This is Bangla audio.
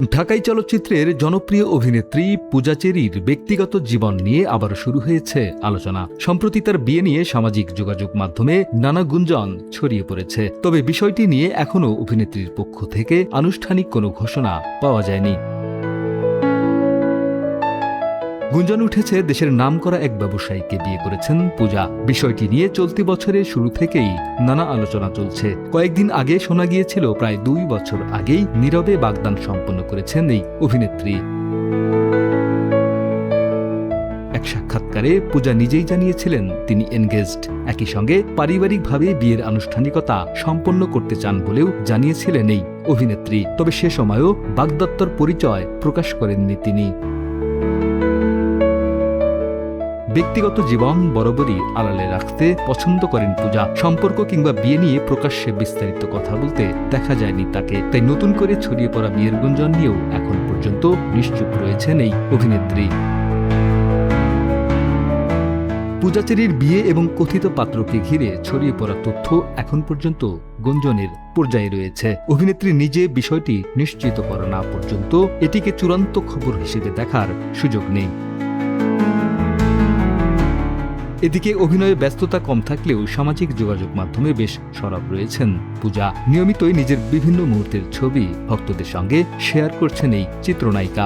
ঢাকাই চলচ্চিত্রের জনপ্রিয় অভিনেত্রী পূজা চেরির ব্যক্তিগত জীবন নিয়ে আবার শুরু হয়েছে আলোচনা। সম্প্রতি তার বিয়ে নিয়ে সামাজিক যোগাযোগ মাধ্যমে নানা গুঞ্জন ছড়িয়ে পড়েছে। তবে বিষয়টি নিয়ে এখনও অভিনেত্রীর পক্ষ থেকে আনুষ্ঠানিক কোনো ঘোষণা পাওয়া যায়নি। গুঞ্জন উঠেছে দেশের নামকরা এক ব্যবসায়ীকে বিয়ে করেছেন পূজা। বিষয়টি নিয়ে চলতি বছরের শুরু থেকেই নানা আলোচনা চলছে। কয়েকদিন আগে শোনা গিয়েছিল প্রায় 2 বছর আগেই নীরবে বাগদান সম্পন্ন করেছেন এই অভিনেত্রী। এক সাক্ষাৎকারে পূজা নিজেই জানিয়েছিলেন তিনি এনগেজড। একই সঙ্গে পারিবারিকভাবে বিয়ের আনুষ্ঠানিকতা সম্পন্ন করতে চান বলেও জানিয়েছিলেন এই অভিনেত্রী। তবে সে সময়ও বাগদত্তর পরিচয় প্রকাশ করেননি তিনি। ব্যক্তিগত জীবন বরাবরই আড়ালে রাখতে পছন্দ করেন পূজা। সম্পর্ক কিংবা বিয়ে নিয়ে প্রকাশ্যে বিস্তারিত কথা বলতে দেখা যায়নি তাকে। তাই নতুন করে ছড়িয়ে পড়া বিয়ের গুঞ্জন নিয়েও এখন পর্যন্ত নিশ্চুপ রয়েছেন এই অভিনেত্রী। পূজা চেরির বিয়ে এবং কথিত পাত্রকে ঘিরে ছড়িয়ে পড়া তথ্য এখন পর্যন্ত গুঞ্জনের পর্যায়ে রয়েছে। অভিনেত্রী নিজে বিষয়টি নিশ্চিত করা না পর্যন্ত এটিকে চূড়ান্ত খবর হিসেবে দেখার সুযোগ নেই। এদিকে অভিনয়ে ব্যস্ততা কম থাকলেও সামাজিক যোগাযোগ মাধ্যমে বেশ সরব রয়েছেন পূজা। নিয়মিতই নিজের বিভিন্ন মুহূর্তের ছবি ভক্তদের সঙ্গে শেয়ার করছেন এই চিত্রনায়িকা।